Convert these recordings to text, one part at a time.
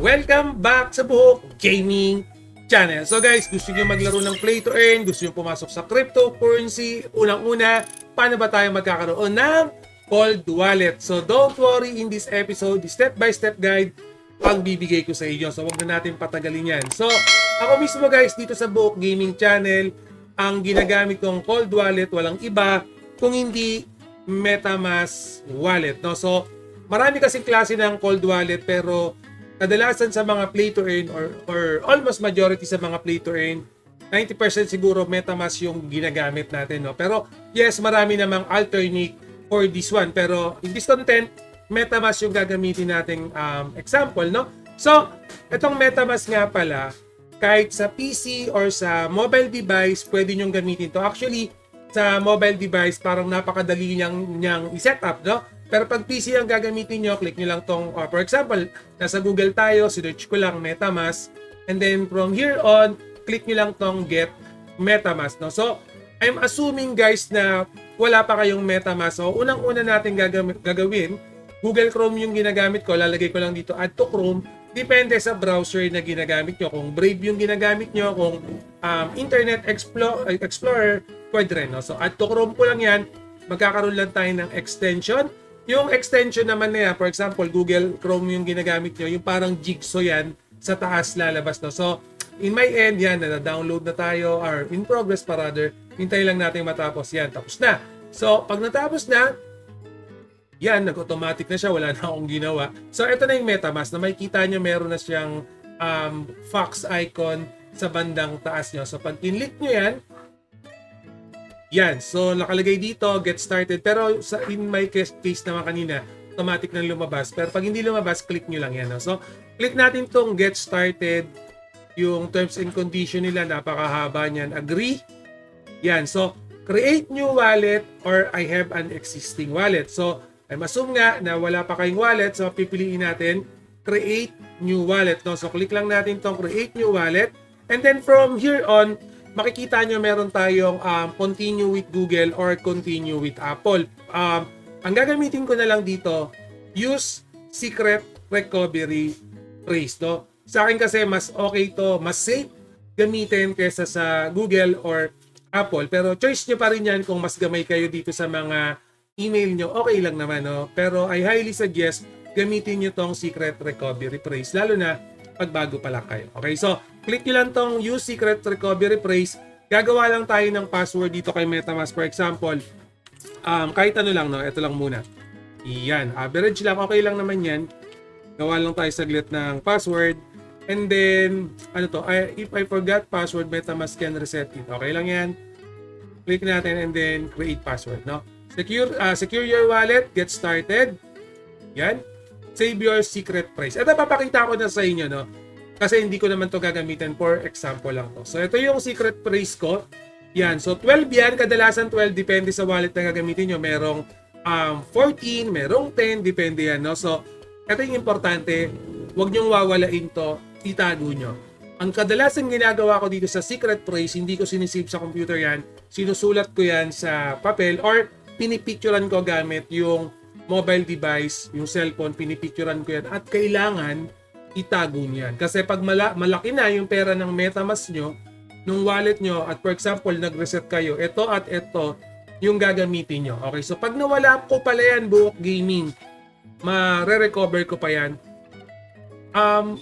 Welcome back sa Buhok Gaming Channel. So guys, gusto nyo maglaro ng play to earn, gusto nyo pumasok sa cryptocurrency, unang-una, paano ba tayo magkakaroon ng cold wallet? So don't worry, in this episode, step-by-step guide ang bibigay ko sa inyo. So wag na natin patagalin yan. So ako mismo guys, dito sa Buhok Gaming Channel, ang ginagamit kong cold wallet, walang iba kung hindi MetaMask wallet. No? So marami kasing klase ng cold wallet, pero kadalasan sa mga play to earn or almost majority sa mga play to earn, 90% siguro MetaMask yung ginagamit natin. No? Pero yes, marami namang alternate for this one. Pero in this content, MetaMask yung gagamitin nating example. No? So, itong MetaMask nga pala, kahit sa PC or sa mobile device, pwede nyong gamitin to. Actually, sa mobile device, parang napakadali niyang i-set up. No? Pero pag PC ang gagamitin nyo, click nyo lang tong, for example, nasa Google tayo, sinearch ko lang MetaMask. And then from here on, click nyo lang tong Get MetaMask. No? So, I'm assuming guys na wala pa kayong MetaMask. So, unang-una natin gagawin, Google Chrome yung ginagamit ko. Lalagay ko lang dito, add to Chrome. Depende sa browser na ginagamit nyo. Kung Brave yung ginagamit nyo, kung Internet Explorer, pwede rin. No? So, add to Chrome ko lang yan. Magkakaroon lang tayo ng extension. Yung extension naman na yan, for example, Google Chrome yung ginagamit nyo, yung parang jigsaw yan, sa taas lalabas. No? So, in my end, yan, na-download na tayo, or in progress pa rather, hintay lang natin matapos yan. Tapos na. So, pag natapos na, yan, nag-automatic na siya, wala na akong ginawa. So, ito na yung MetaMask, na makikita nyo, meron na siyang fox icon sa bandang taas nyo. So, pag kinlik nyo yan, yan. So, nakalagay dito, get started. Pero in my case naman kanina, automatic na lumabas. Pero pag hindi lumabas, click nyo lang yan. No? So, click natin tong get started. Yung terms and condition nila, napakahaba niyan. Agree. Yan. So, create new wallet or I have an existing wallet. So, I'm assume nga na wala pa kayong wallet. So, pipiliin natin, create new wallet. No? So, click lang natin tong create new wallet. And then from here on, makikita nyo meron tayong continue with Google or continue with Apple. Ang gagamitin ko na lang dito, use secret recovery phrase. No? Sa akin kasi mas okay to, mas safe gamitin kaysa sa Google or Apple. Pero choice nyo pa rin yan kung mas gamay kayo dito sa mga email nyo. Okay lang naman. No? Pero I highly suggest gamitin nyo tong secret recovery phrase. Lalo na pag bago pa lang kayo. Okay, so click nyo lang tong use secret recovery phrase. Gagawa lang tayo ng password dito kay MetaMask. For example, kahit ano lang, no? Ito lang muna. Yan, average lang. Okay lang naman yan. Gawa lang tayo saglit ng password. And then, ano to? If I forgot password, MetaMask can reset it. Okay lang yan. Click natin and then create password. No? Secure your wallet. Get started. Yan. Save your secret phrase. Ito papakita ko na sa inyo, no? Kasi hindi ko naman to gagamitin, for example lang to. So ito yung secret phrase ko. Yan. So 12 yan. Kadalasan 12 depende sa wallet na gagamitin nyo. Merong 14, merong 10, depende yan, no? So ito yung importante. Huwag nyong wawalain to. Itago nyo. Ang kadalasan ginagawa ko dito sa secret phrase, hindi ko sinisave sa computer yan. Sinusulat ko yan sa papel or pinipicturean ko gamit yung mobile device, yung cellphone, pinipicturean ko yan at kailangan itago niyan. Kasi pag malaki na yung pera ng MetaMask nyo, nung wallet nyo, at for example, nag-reset kayo, ito at ito yung gagamitin nyo. Okay, so pag nawala ko pala yan, Buhok Gaming, ma-recover ko pa yan.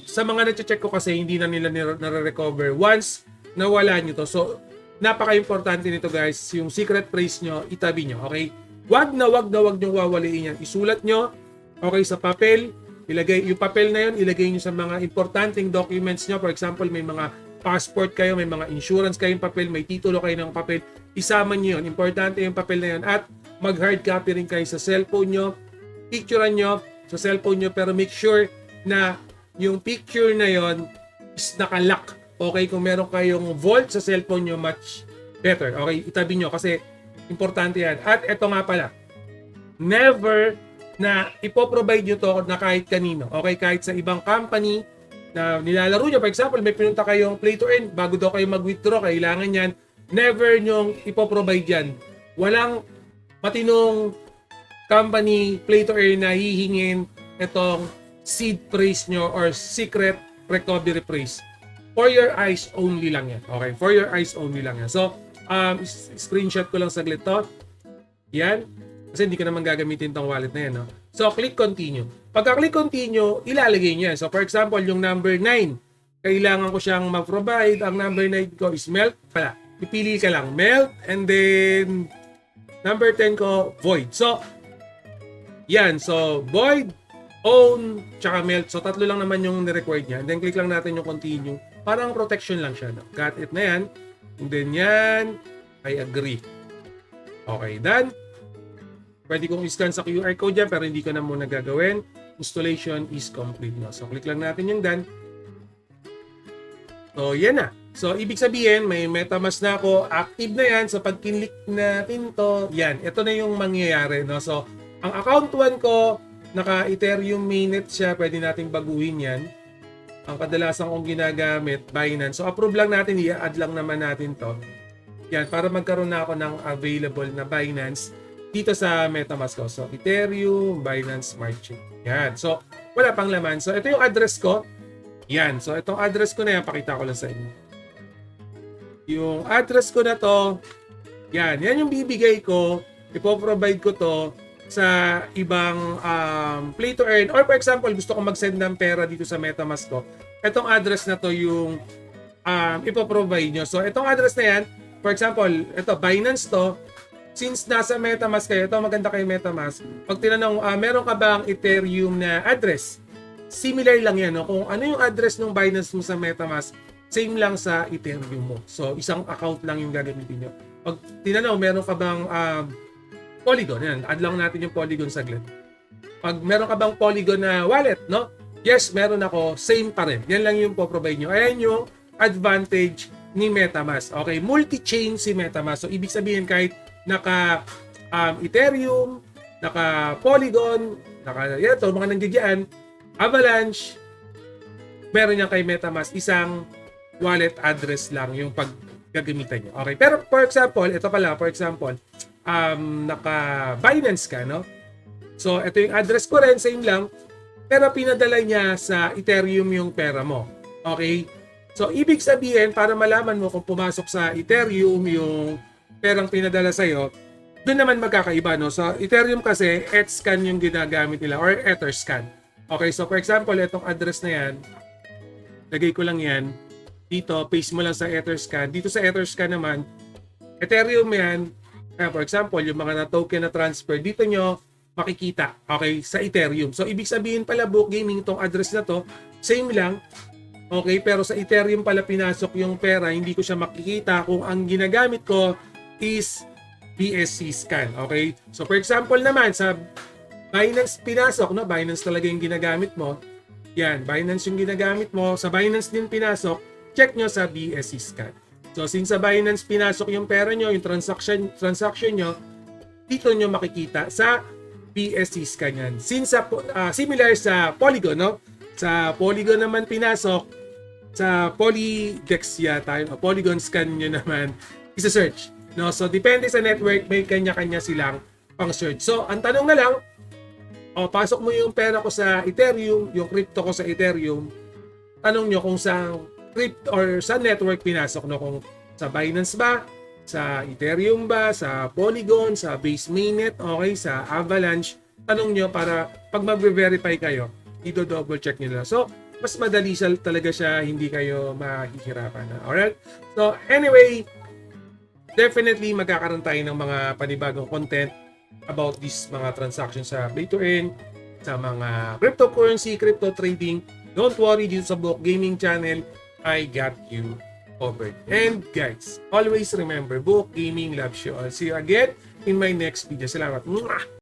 Sa mga na-check ko kasi, hindi na nila na-recover once nawala nyo to. So, napaka-importante nito guys, yung secret phrase nyo, itabi nyo. Okay? Wag na wag nyo wawaliin yan. Isulat nyo, okay, sa papel. Ilagay, yung papel na yun, ilagay nyo sa mga importanteng documents nyo. For example, may mga passport kayo, may mga insurance kayong papel, may titulo kayo ng papel. Isama nyo yun. Importante yung papel na yun. At mag-hard copy rin kayo sa cellphone nyo. Picturean nyo sa cellphone nyo, pero make sure na yung picture na yun is nakalock. Okay, kung meron kayong vault sa cellphone nyo, much better. Okay, itabi nyo kasi importante yan. At ito nga pala, never na ipoprovide nyo to na kahit kanino. Okay, kahit sa ibang company na nilalaro nyo. For example, may pinunta kayong play to earn, bago daw kayo mag-withdraw, kailangan yan. Never nyong ipoprovide yan. Walang matinong company play to earn na hihingin itong seed phrase nyo or secret recovery phrase. For your eyes only lang yan. Okay? For your eyes only lang yan. So, screenshot ko lang saglit to. Yan. Kasi hindi ko naman gagamitin tong wallet na yan. No? So, click continue. Pagka-click continue, ilalagay nyo yan. So, for example, yung number 9, kailangan ko siyang mag-provide. Ang number 9 ko is melt. Pala, pipili ka lang. Melt. And then, number 10 ko, void. So, yan. So, void, own, tsaka melt. So, tatlo lang naman yung ni-required niya. And then, click lang natin yung continue. Parang protection lang siya. No? Got it na yan. And then, yan. I agree. Okay, done. Pwede kong i-scan sa QR code dyan, pero hindi ko na muna gagawin. Installation is complete. No? So, click lang natin yung done. So, yan na. So, ibig sabihin, may MetaMask na ako. Active na yan. So, pag kinlik natin to, yan. Ito na yung mangyayari. No? So, ang account 1 ko, naka-Ethereum mainnet siya. Pwede natin baguhin yan. Ang kadalasan kong ginagamit, Binance. So, approve lang natin. I-add lang naman natin to. Yan. Para magkaroon na ako ng available na Binance dito sa MetaMask ko. So, Ethereum, Binance Smart Chain. Yan. So, wala pang laman. So, ito yung address ko. Yan. So, itong address ko na yan, pakita ko lang sa inyo. Yung address ko na to, yan. Yan yung bibigay ko. Ipoprovide ko to sa ibang play to earn. Or for example, gusto ko mag-send ng pera dito sa MetaMask ko. Itong address na to yung ipoprovide nyo. So, itong address na yan, for example, ito, Binance to. Since nasa MetaMask kayo, ito maganda kay MetaMask. Pag tinanong, meron ka bang Ethereum na address? Similar lang yan. No? Kung ano yung address ng Binance mo sa MetaMask, same lang sa Ethereum mo. So, isang account lang yung gagamitin nyo. Pag tinanong, meron ka bang Polygon? Yan, add lang natin yung Polygon saglit. Pag meron ka bang Polygon na wallet, no? Yes, meron ako. Same pa rin. Yan lang yung po-provide nyo. Ayan yung advantage ni MetaMask. Okay, multi-chain si MetaMask. So, ibig sabihin kahit naka Ethereum, naka Polygon, naka yan to, mga nandiyan, Avalanche, meron niya kay MetaMask isang wallet address lang yung paggagamitan niyo. Okay, pero for example, ito pala, for example, naka Binance ka, no? So, ito yung address ko rin, same lang, pero pinadala niya sa Ethereum yung pera mo. Okay? So, ibig sabihin, para malaman mo kung pumasok sa Ethereum yung perang pinadala sa'yo, doon naman magkakaiba, no? So, Ethereum kasi, Etherscan yung ginagamit nila or Etherscan. Okay, so for example, itong address na yan, lagay ko lang yan, dito, paste mo lang sa Etherscan. Dito sa Etherscan naman, Ethereum yan, for example, yung mga na-token na transfer, dito nyo makikita, okay, sa Ethereum. So, ibig sabihin pala, Book Gaming, itong address na to, same lang, okay, pero sa Ethereum pala pinasok yung pera, hindi ko siya makikita kung ang ginagamit ko is BSC scan. Okay? So, for example naman, sa Binance pinasok, no? Binance talaga yung ginagamit mo. Yan, Binance yung ginagamit mo. Sa Binance din pinasok, check nyo sa BSC scan. So, since sa Binance pinasok yung pera nyo, yung transaction nyo, dito nyo makikita sa BSC scan yan. Since similar sa Polygon, no? Sa Polygon naman pinasok, sa Polydex yata, o Polygon scan nyo naman, isa-search. No, so depende sa network, may kanya-kanya silang pang-search. So, ang tanong na lang, pasok mo yung pera ko sa Ethereum, yung crypto ko sa Ethereum, tanong nyo kung sa crypto or sa network pinasok, no, kung sa Binance ba, sa Ethereum ba, sa Polygon, sa Base Mainnet, okay, sa Avalanche, tanong nyo para pag mag-verify kayo, dito double check nyo lang. So, mas madali talaga siya, hindi kayo mahihirapan. Alright? So, anyway, definitely magkakaroon tayo ng mga panibagong content about this mga transactions sa Play to Earn, sa mga cryptocurrency, crypto trading. Don't worry, dito sa Book Gaming channel, I got you covered. And guys, always remember, Book Gaming loves you all. See you again in my next video. Salamat.